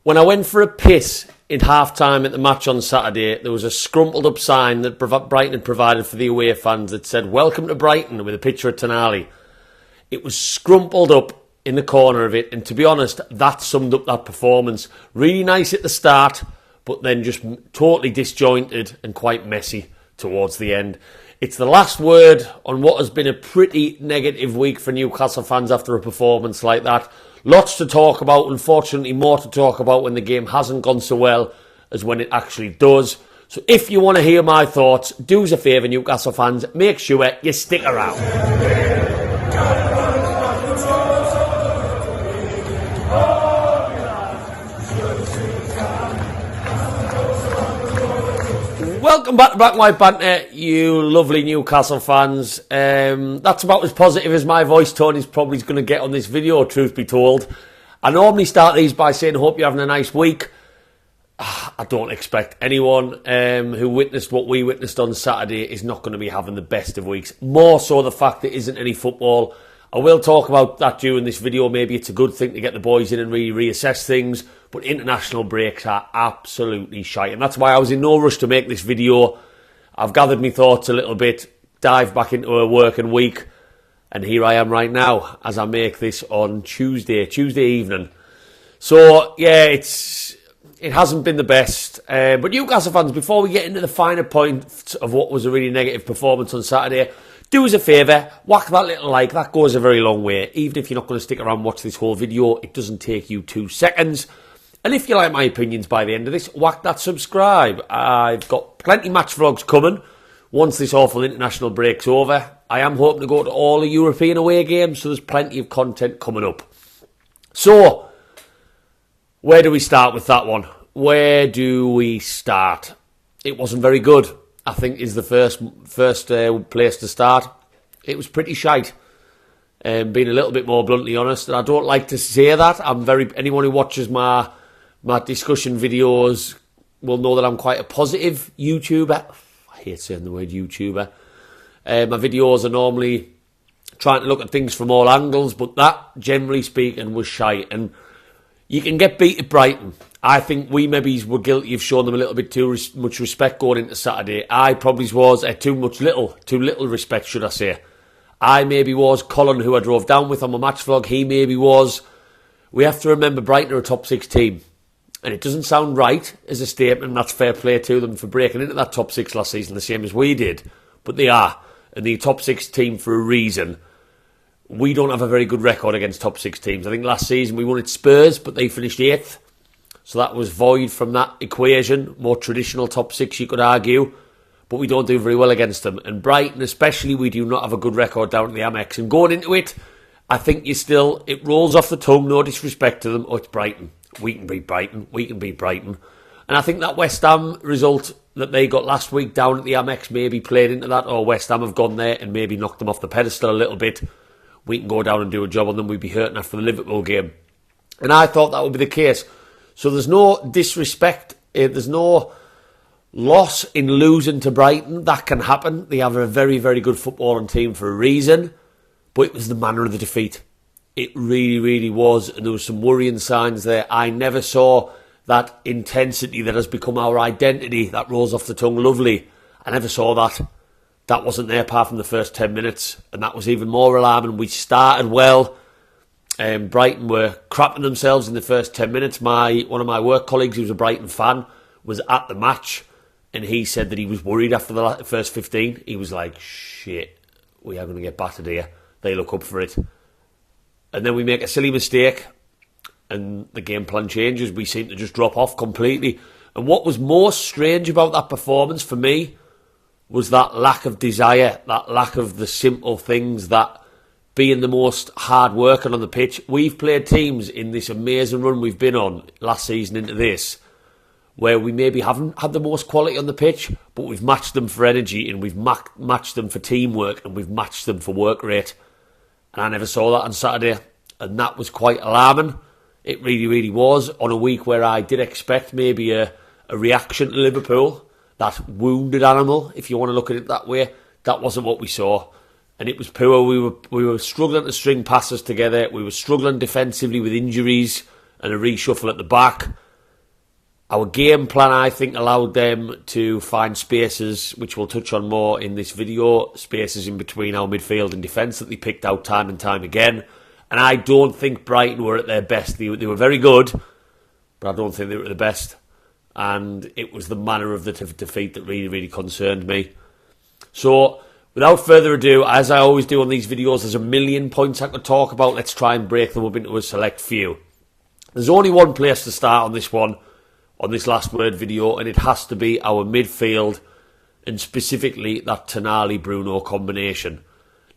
When I went for a piss in half-time at the match on Saturday, there was a scrumpled up sign that Brighton had provided for the away fans that said, "Welcome to Brighton," with a picture of Tonali. It was scrumpled up in the corner of it, and to be honest, that summed up that performance. Really nice at the start, but then just totally disjointed and quite messy towards the end. It's the last word on what has been a pretty negative week for Newcastle fans after a performance like that. Lots to talk about, unfortunately more to talk about when the game hasn't gone so well as when it actually does. So if you want to hear my thoughts, do us a favour, Newcastle fans, make sure you stick around. Welcome back to Black and White Banter, you lovely Newcastle fans. That's about as positive as my voice tone is probably going to get on this video, truth be told. I normally start these by saying, hope you're having a nice week. I don't expect anyone who witnessed what we witnessed on Saturday is not going to be having the best of weeks. More so the fact there isn't any football. I will talk about that during this video. Maybe it's a good thing to get the boys in and really reassess things. But international breaks are absolutely shite. And that's why I was in no rush to make this video. I've gathered my thoughts a little bit, dived back into a working week. And here I am right now as I make this on Tuesday evening. So, yeah, it hasn't been the best. But Newcastle fans, before we get into the finer points of what was a really negative performance on Saturday, do us a favour, whack that little like. That goes a very long way. Even if you're not going to stick around and watch this whole video, it doesn't take you 2 seconds. And if you like my opinions by the end of this, whack that subscribe. I've got plenty match vlogs coming once this awful international break's over. I am hoping to go to all the European away games, so there's plenty of content coming up. So, where do we start with that one? Where do we start? It wasn't very good, I think, is the first place to start. It was pretty shite. Being a little bit more bluntly honest, and I don't like to say that. Anyone who watches my discussion videos will know that I'm quite a positive YouTuber. I hate saying the word YouTuber. My videos are normally trying to look at things from all angles, but that, generally speaking, was shite. And you can get beat at Brighton. I think we maybe were guilty of showing them a little bit too much respect going into Saturday. I probably was too little respect, should I say. I maybe was. Colin, who I drove down with on my match vlog, he maybe was. We have to remember Brighton are a top 6 team. And it doesn't sound right as a statement, and that's fair play to them for breaking into that top 6 last season, the same as we did. But they are. And the top 6 team for a reason. We don't have a very good record against top 6 teams. I think last season we won at Spurs, but they finished 8th. So that was void from that equation. More traditional top 6, you could argue. But we don't do very well against them. And Brighton especially, we do not have a good record down at the Amex. And going into it, I think it rolls off the tongue, no disrespect to them. Oh, it's Brighton. We can beat Brighton. We can beat Brighton. And I think that West Ham result that they got last week down at the Amex maybe played into that. Or West Ham have gone there and maybe knocked them off the pedestal a little bit. We can go down and do a job on them. We'd be hurting after the Liverpool game. And I thought that would be the case. So there's no disrespect. There's no loss in losing to Brighton. That can happen. They have a very, very good footballing team for a reason. But it was the manner of the defeat. It really, really was. And there was some worrying signs there. I never saw that intensity that has become our identity. That rolls off the tongue lovely. I never saw that. That wasn't there apart from the first 10 minutes. And that was even more alarming. We started well. Brighton were crapping themselves in the first 10 minutes. One of my work colleagues, who's a Brighton fan, was at the match. And he said that he was worried after the first 15. He was like, shit, we are going to get battered here. They look up for it. And then we make a silly mistake. And the game plan changes. We seem to just drop off completely. And what was most strange about that performance for me was that lack of desire, that lack of the simple things, that being the most hard working on the pitch. We've played teams in this amazing run we've been on last season into this, where we maybe haven't had the most quality on the pitch, but we've matched them for energy and we've matched them for teamwork and we've matched them for work rate. And I never saw that on Saturday, and that was quite alarming. It really, really was, on a week where I did expect maybe a reaction to Liverpool. That wounded animal, if you want to look at it that way. That wasn't what we saw. And it was poor. We were struggling to string passes together. We were struggling defensively with injuries and a reshuffle at the back. Our game plan, I think, allowed them to find spaces, which we'll touch on more in this video, spaces in between our midfield and defence that they picked out time and time again. And I don't think Brighton were at their best. They were very good, but I don't think they were at the best. And it was the manner of the defeat that really, really concerned me. So, without further ado, as I always do on these videos, there's a million points I could talk about. Let's try and break them up into a select few. There's only one place to start on this one, on this last word video, and it has to be our midfield, and specifically that Tonali Bruno combination.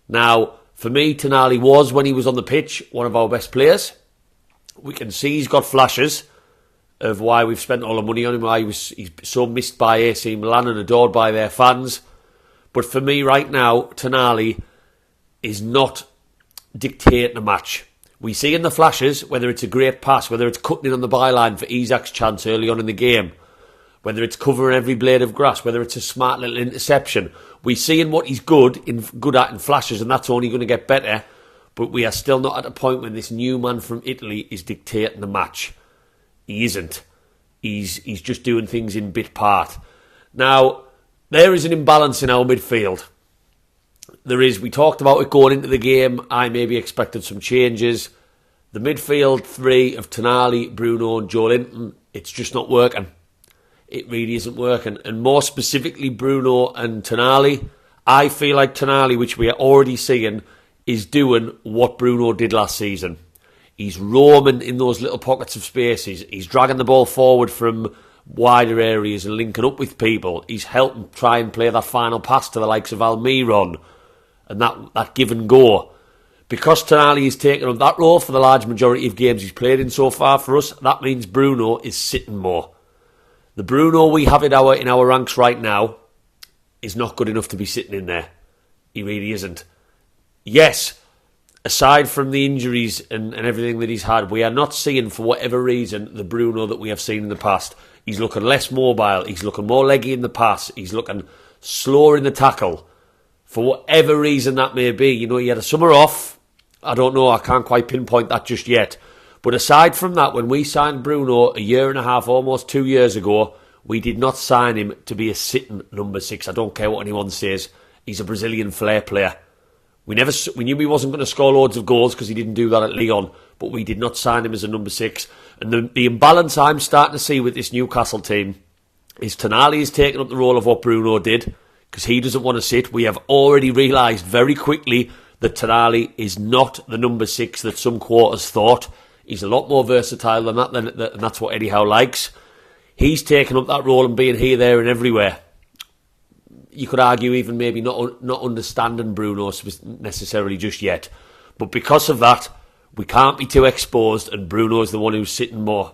Now, for me, Tonali was, when he was on the pitch, one of our best players. We can see he's got flashes of why we've spent all the money on him, why he's so missed by AC Milan and adored by their fans. But for me right now, Tonali is not dictating a match. We see in the flashes, whether it's a great pass, whether it's cutting in on the byline for Isak's chance early on in the game, whether it's covering every blade of grass, whether it's a smart little interception. We see in what he's good at in flashes, and that's only going to get better. But we are still not at a point when this new man from Italy is dictating the match. He isn't. He's just doing things in bit part. Now, there is an imbalance in our midfield. There is. We talked about it going into the game. I maybe expected some changes. The midfield three of Tonali, Bruno and Joelinton, it's just not working. It really isn't working. And more specifically, Bruno and Tonali, I feel like Tonali, which we are already seeing, is doing what Bruno did last season. He's roaming in those little pockets of space. He's dragging the ball forward from wider areas and linking up with people. He's helping try and play that final pass to the likes of Almiron. And that give and go. Because Tonali is taking up that role for the large majority of games he's played in so far for us, that means Bruno is sitting more. The Bruno we have in our ranks right now is not good enough to be sitting in there. He really isn't. Yes, aside from the injuries and everything that he's had, we are not seeing, for whatever reason, the Bruno that we have seen in the past. He's looking less mobile. He's looking more leggy in the pass. He's looking slower in the tackle. For whatever reason that may be. You know, he had a summer off. I don't know. I can't quite pinpoint that just yet. But aside from that, when we signed Bruno a year and a half, almost 2 years ago, we did not sign him to be a sitting number 6. I don't care what anyone says. He's a Brazilian flair player. We knew he wasn't going to score loads of goals because he didn't do that at Lyon. But we did not sign him as a number 6. And the imbalance I'm starting to see with this Newcastle team is Tonali is taking up the role of what Bruno did, because he doesn't want to sit. We have already realised very quickly that Tonali is not the number 6 that some quarters thought. He's a lot more versatile than that, and that's what Eddie Howe likes. He's taken up that role and being here, there and everywhere. You could argue even maybe not understanding Bruno necessarily just yet. But because of that, we can't be too exposed, and Bruno is the one who's sitting more.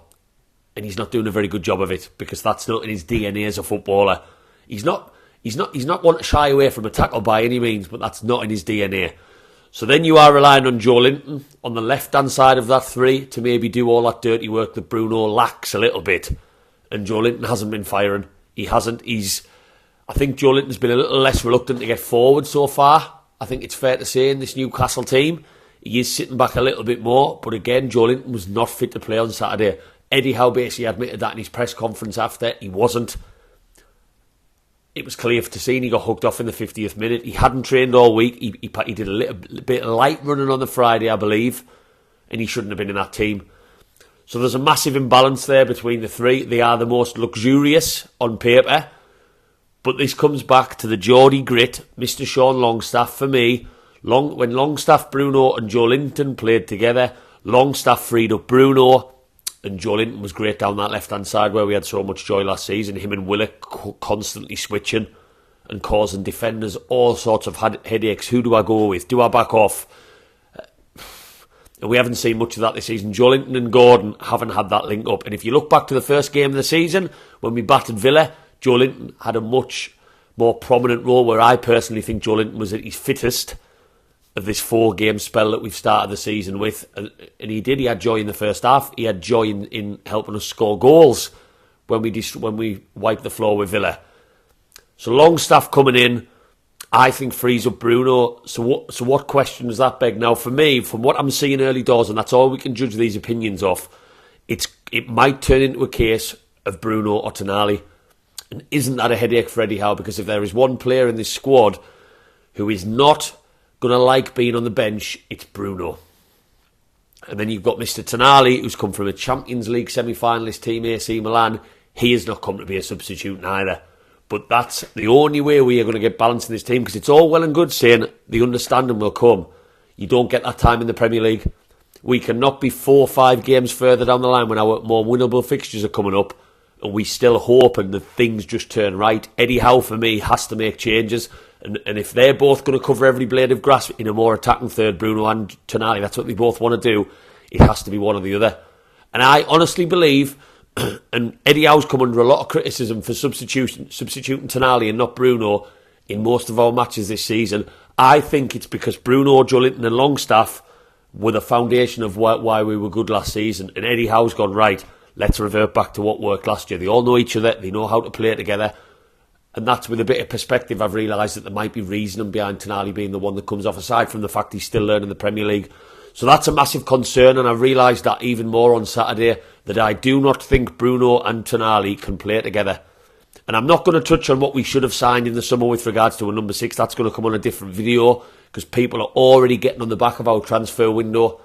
And he's not doing a very good job of it, because that's not in his DNA as a footballer. He's not one to shy away from a tackle by any means, but that's not in his DNA. So then you are relying on Joelinton on the left-hand side of that 3 to maybe do all that dirty work that Bruno lacks a little bit. And Joelinton hasn't been firing. He hasn't. I think Joelinton's been a little less reluctant to get forward so far. I think it's fair to say in this Newcastle team. He is sitting back a little bit more. But again, Joelinton was not fit to play on Saturday. Eddie Howe basically admitted that in his press conference after. He wasn't. It was clear to see, and he got hooked off in the 50th minute. He hadn't trained all week. He did a little bit of light running on the Friday, I believe, and he shouldn't have been in that team. So there's a massive imbalance there between the 3. They are the most luxurious on paper, but this comes back to the Geordie grit, Mr. Sean Longstaff. For me, when Longstaff, Bruno and Joelinton played together, Longstaff freed up Bruno, and Joelinton was great down that left-hand side where we had so much joy last season. Him and Willock constantly switching and causing defenders all sorts of headaches. Who do I go with? Do I back off? And we haven't seen much of that this season. Joelinton and Gordon haven't had that link up. And if you look back to the first game of the season, when we battered Villa, Joelinton had a much more prominent role, where I personally think Joelinton was at his fittest of this 4-game spell that we've started the season with. And he did. He had joy in the first half. He had joy in helping us score goals when we wiped the floor with Villa. So Longstaff coming in, I think frees up Bruno. So what question does that beg? Now, for me, from what I'm seeing early doors, and that's all we can judge these opinions of, it might turn into a case of Bruno or Tonali. And isn't that a headache for Eddie Howe? Because if there is one player in this squad who is not going to like being on the bench, it's Bruno. And then you've got Mr. Tonali, who's come from a Champions League semi-finalist team, AC Milan. He has not come to be a substitute neither. But that's the only way we are going to get balance in this team, because it's all well and good saying the understanding will come. You don't get that time in the Premier League. We cannot be 4 or 5 games further down the line when our more winnable fixtures are coming up, and we still hoping that things just turn right. Eddie Howe, for me, has to make changes. And if they're both going to cover every blade of grass in a more attacking third, Bruno and Tonali, that's what they both want to do, it has to be one or the other. And I honestly believe, and Eddie Howe's come under a lot of criticism for substituting Tonali and not Bruno in most of our matches this season. I think it's because Bruno, Joelinton and Longstaff were the foundation of why we were good last season. And Eddie Howe's gone, right, let's revert back to what worked last year. They all know each other, they know how to play together. And that's with a bit of perspective I've realised that there might be reasoning behind Tonali being the one that comes off, aside from the fact he's still learning the Premier League. So that's a massive concern, and I realised that even more on Saturday, that I do not think Bruno and Tonali can play together. And I'm not going to touch on what we should have signed in the summer with regards to a number 6. That's going to come on a different video, because people are already getting on the back of our transfer window.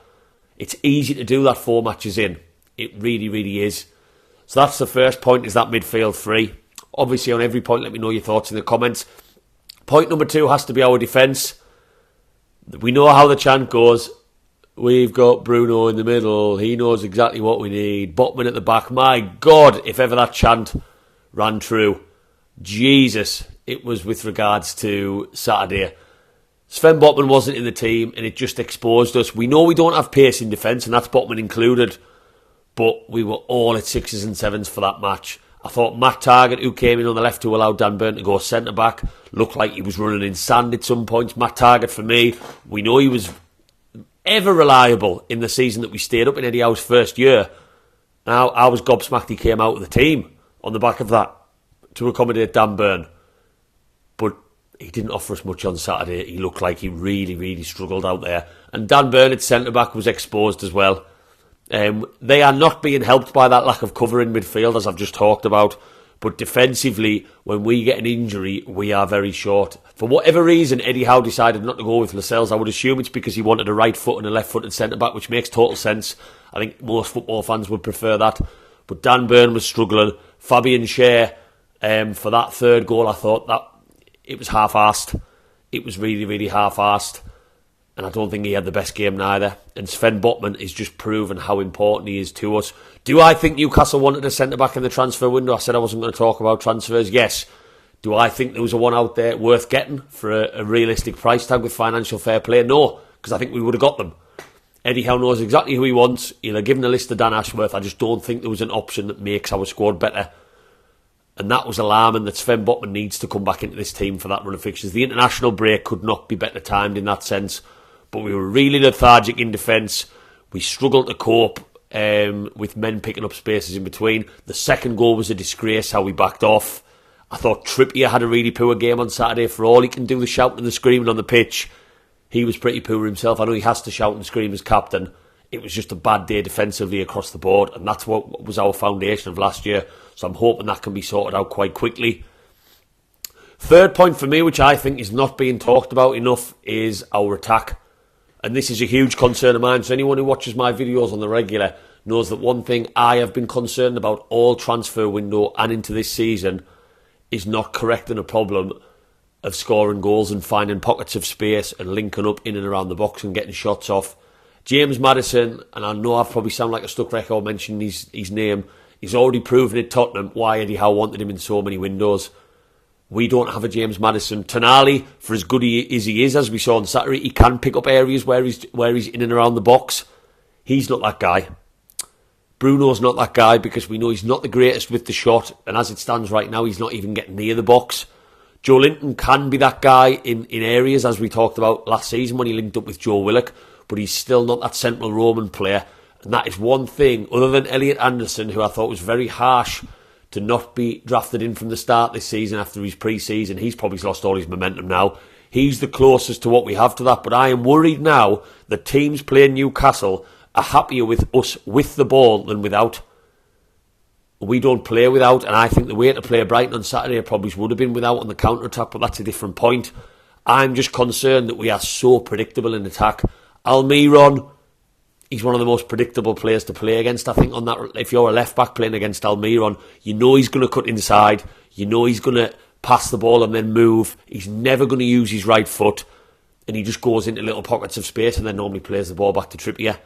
It's easy to do that 4 matches in. It really, really is. So that's the first point, is that midfield 3. Obviously, on every point, let me know your thoughts in the comments. Point number 2 has to be our defence. We know how the chant goes. We've got Bruno in the middle. He knows exactly what we need. Botman at the back. My God, if ever that chant ran true. Jesus, it was with regards to Saturday. Sven Botman wasn't in the team, and it just exposed us. We know we don't have pace in defence, and that's Botman included. But we were all at 6s and 7s for that match. I thought Matt Targett, who came in on the left to allow Dan Burn to go centre-back, looked like he was running in sand at some points. Matt Targett, for me, we know he was ever reliable in the season that we stayed up in Eddie Howe's first year. Now, I was gobsmacked he came out of the team on the back of that to accommodate Dan Burn. But he didn't offer us much on Saturday. He looked like he really, really struggled out there. And Dan Burn at centre-back was exposed as well. They are not being helped by that lack of cover in midfield, as I've just talked about. But defensively, when we get an injury, we are very short. For whatever reason, Eddie Howe decided not to go with Lascelles. I would assume it's because he wanted a right foot and a left-footed centre-back, which makes total sense. I think most football fans would prefer that. But Dan Burn was struggling. Fabian Schär, for that third goal, I thought that it was half-arsed. It was really, really half-arsed. And I don't think he had the best game neither. And Sven Botman is just proven how important he is to us. Do I think Newcastle wanted a centre-back in the transfer window? I said I wasn't going to talk about transfers. Yes. Do I think there was a one out there worth getting for a realistic price tag with financial fair play? No, because I think we would have got them. Eddie Howe knows exactly who he wants. He'll have given a list to Dan Ashworth. I just don't think there was an option that makes our squad better. And that was alarming, that Sven Botman needs to come back into this team for that run of fixtures. The international break could not be better timed in that sense. But we were really lethargic in defence. We struggled to cope with men picking up spaces in between. The second goal was a disgrace, how we backed off. I thought Trippier had a really poor game on Saturday. For all he can do the shouting and the screaming on the pitch, he was pretty poor himself. I know he has to shout and scream as captain. It was just a bad day defensively across the board, and that's what was our foundation of last year. So I'm hoping that can be sorted out quite quickly. Third point for me, which I think is not being talked about enough, is our attack. And this is a huge concern of mine. So anyone who watches my videos on the regular knows that one thing I have been concerned about all transfer window and into this season is not correcting a problem of scoring goals and finding pockets of space and linking up in and around the box and getting shots off. James Maddison, and I know I probably sound like a stuck record mentioning his name, he's already proven at Tottenham why Eddie Howe wanted him in so many windows. We don't have a James Maddison. Tonali, for as good as he is, as we saw on Saturday, he can pick up areas where he's in and around the box. He's not that guy. Bruno's not that guy, because we know he's not the greatest with the shot, and as it stands right now, he's not even getting near the box. Joelinton can be that guy in areas, as we talked about last season when he linked up with Joe Willock, but he's still not that central Roman player, and that is one thing, other than Elliot Anderson, who I thought was very harsh to not be drafted in from the start this season after his pre-season. He's probably lost all his momentum now. He's the closest to what we have to that, but I am worried now that teams playing Newcastle are happier with us with the ball than without. We don't play without, and I think the way to play Brighton on Saturday probably would have been without on the counter-attack, but that's a different point. I'm just concerned that we are so predictable in attack. Almiron, he's one of the most predictable players to play against, I think, on that. If you're a left-back playing against Almiron, you know he's going to cut inside, you know he's going to pass the ball and then move, he's never going to use his right foot, and he just goes into little pockets of space and then normally plays the ball back to Trippier.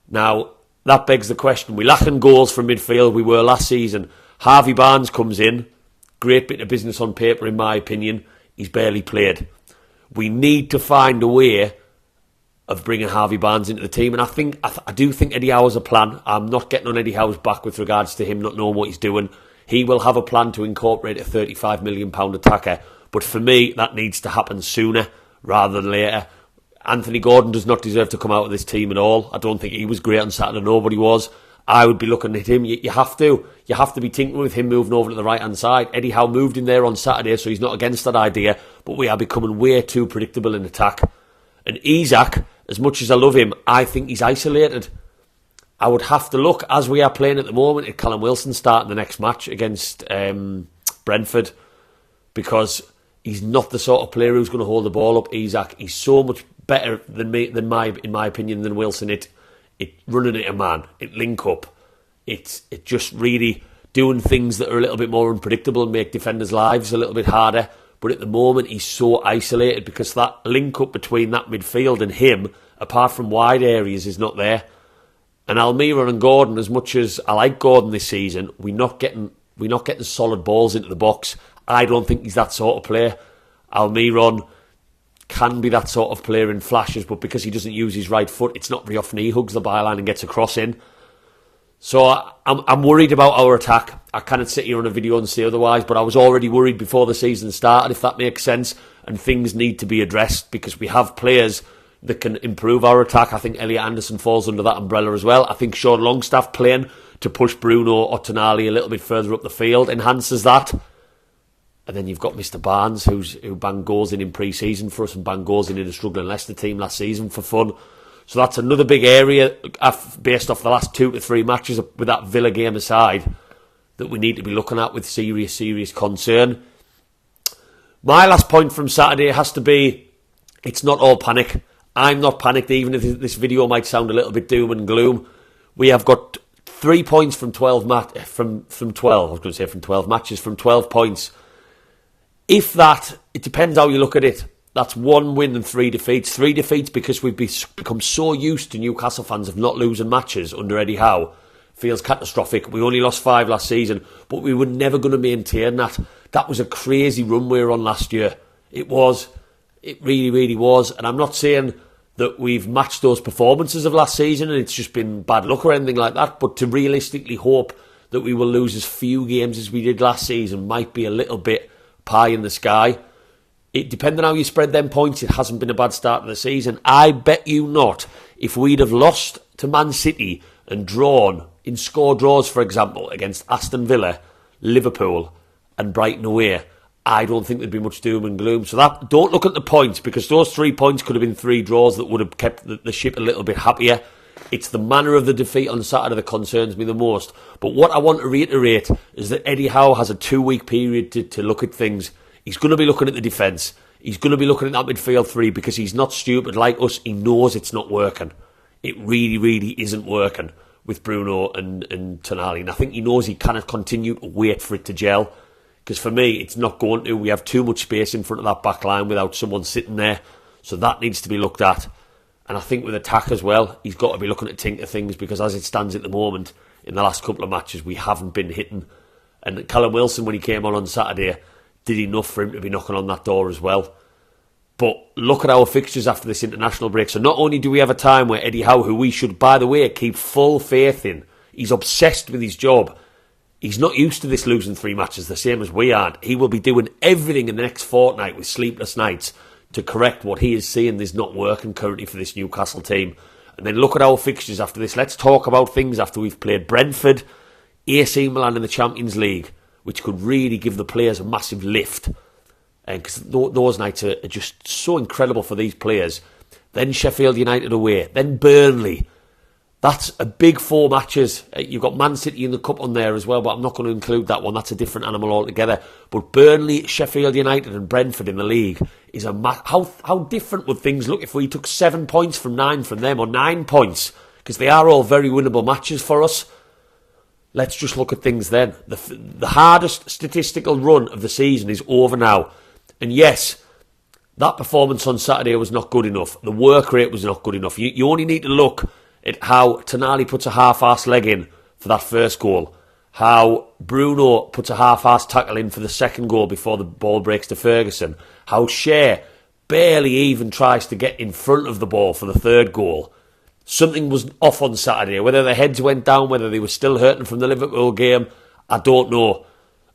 Now, that begs the question. We lack in goals from midfield. We were last season. Harvey Barnes comes in. Great bit of business on paper, in my opinion. He's barely played. We need to find a way of bringing Harvey Barnes into the team. And I do think Eddie Howe has a plan. I'm not getting on Eddie Howe's back with regards to him not knowing what he's doing. He will have a plan to incorporate a £35 million attacker. But for me, that needs to happen sooner rather than later. Anthony Gordon does not deserve to come out of this team at all. I don't think he was great on Saturday. Nobody was. I would be looking at him. You have to be tinkering with him moving over to the right-hand side. Eddie Howe moved in there on Saturday, so he's not against that idea. But we are becoming way too predictable in attack. And Isak, as much as I love him, I think he's isolated. I would have to look, as we are playing at the moment, at Callum Wilson starting the next match against Brentford, because he's not the sort of player who's going to hold the ball up. Isak, he's so much better in my opinion, than Wilson. It running it a man, it link up, it just really doing things that are a little bit more unpredictable and make defenders' lives a little bit harder. But at the moment, he's so isolated because that link up between that midfield and him, apart from wide areas, is not there. And Almiron and Gordon, as much as I like Gordon this season, we're not getting solid balls into the box. I don't think he's that sort of player. Almiron can be that sort of player in flashes, but because he doesn't use his right foot, it's not very often he hugs the byline and gets a cross in. So I'm worried about our attack. I cannot sit here on a video and say otherwise, but I was already worried before the season started, if that makes sense, and things need to be addressed because we have players that can improve our attack. I think Elliot Anderson falls under that umbrella as well. I think Sean Longstaff playing to push Bruno or Tonali a little bit further up the field enhances that. And then you've got Mr. Barnes, who banged goals in pre-season for us and banged goals in a struggling Leicester team last season for fun. So that's another big area, based off the last 2 to 3 matches, with that Villa game aside, that we need to be looking at with serious concern. My last point from Saturday has to be, it's not all panic. I'm not panicked, even if this video might sound a little bit doom and gloom. We have got 3 points from 12 points. If that, it depends how you look at it. That's 1 win and 3 defeats. 3 defeats because we've become so used to Newcastle fans of not losing matches under Eddie Howe. Feels catastrophic. We only lost 5 last season, but we were never going to maintain that. That was a crazy run we were on last year. It was. It really was. And I'm not saying that we've matched those performances of last season and it's just been bad luck or anything like that, but to realistically hope that we will lose as few games as we did last season might be a little bit pie in the sky. It depending on how you spread them points, it hasn't been a bad start to the season. I bet you not, if we'd have lost to Man City and drawn in score draws, for example, against Aston Villa, Liverpool and Brighton away, I don't think there'd be much doom and gloom. So that, don't look at the points, because those 3 points could have been 3 draws that would have kept the ship a little bit happier. It's the manner of the defeat on Saturday that concerns me the most. But what I want to reiterate is that Eddie Howe has a 2-week period to look at things. He's going to be looking at the defence. He's going to be looking at that midfield 3 because he's not stupid like us. He knows it's not working. It really isn't working with Bruno and Tonali. And I think he knows he cannot continue to wait for it to gel. Because for me, it's not going to. We have too much space in front of that back line without someone sitting there. So that needs to be looked at. And I think with attack as well, he's got to be looking at tinker things, because as it stands at the moment, in the last couple of matches, we haven't been hitting. And Callum Wilson, when he came on Saturday, did enough for him to be knocking on that door as well. But look at our fixtures after this international break. So not only do we have a time where Eddie Howe, who we should, by the way, keep full faith in, he's obsessed with his job. He's not used to this losing 3 matches, the same as we aren't. He will be doing everything in the next fortnight with sleepless nights to correct what he is seeing is not working currently for this Newcastle team. And then look at our fixtures after this. Let's talk about things after we've played Brentford, AC Milan in the Champions League, which could really give the players a massive lift. Because those nights are just so incredible for these players. Then Sheffield United away. Then Burnley. That's a big 4 matches. You've got Man City in the Cup on there as well, but I'm not going to include that one. That's a different animal altogether. But Burnley, Sheffield United and Brentford in the league is how different would things look if we took 7 points from 9 from them, or 9 points? Because they are all very winnable matches for us. Let's just look at things then. The hardest statistical run of the season is over now. And yes, that performance on Saturday was not good enough. The work rate was not good enough. You only need to look at how Tonali puts a half-assed leg in for that first goal, how Bruno puts a half-assed tackle in for the second goal before the ball breaks to Ferguson, how Shea barely even tries to get in front of the ball for the third goal. Something was off on Saturday. Whether their heads went down, whether they were still hurting from the Liverpool game, I don't know.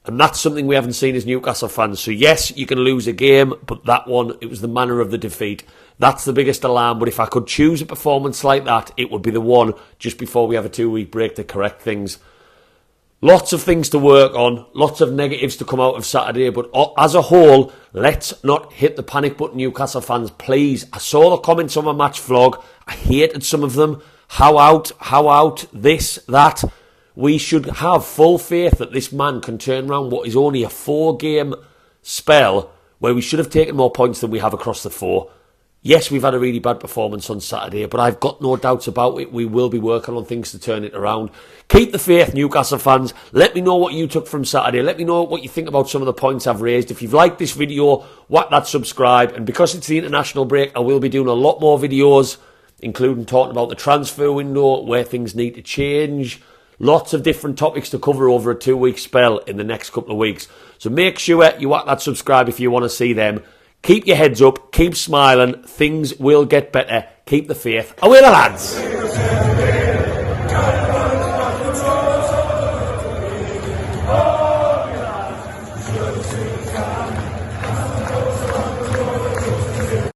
And that's something we haven't seen as Newcastle fans. So yes, you can lose a game, but that one, it was the manner of the defeat. That's the biggest alarm. But if I could choose a performance like that, it would be the one just before we have a 2-week break to correct things. Lots of things to work on, lots of negatives to come out of Saturday, but as a whole, let's not hit the panic button, Newcastle fans, please. I saw the comments on my match vlog. I hated some of them. How out, this, that. We should have full faith that this man can turn around what is only a 4-game spell where we should have taken more points than we have across the 4. Yes, we've had a really bad performance on Saturday, but I've got no doubts about it. We will be working on things to turn it around. Keep the faith, Newcastle fans. Let me know what you took from Saturday. Let me know what you think about some of the points I've raised. If you've liked this video, whack that subscribe. And because it's the international break, I will be doing a lot more videos, including talking about the transfer window, where things need to change. Lots of different topics to cover over a 2-week spell in the next couple of weeks. So make sure you whack that subscribe if you want to see them. Keep your heads up, keep smiling, things will get better, keep the faith. Away the lads!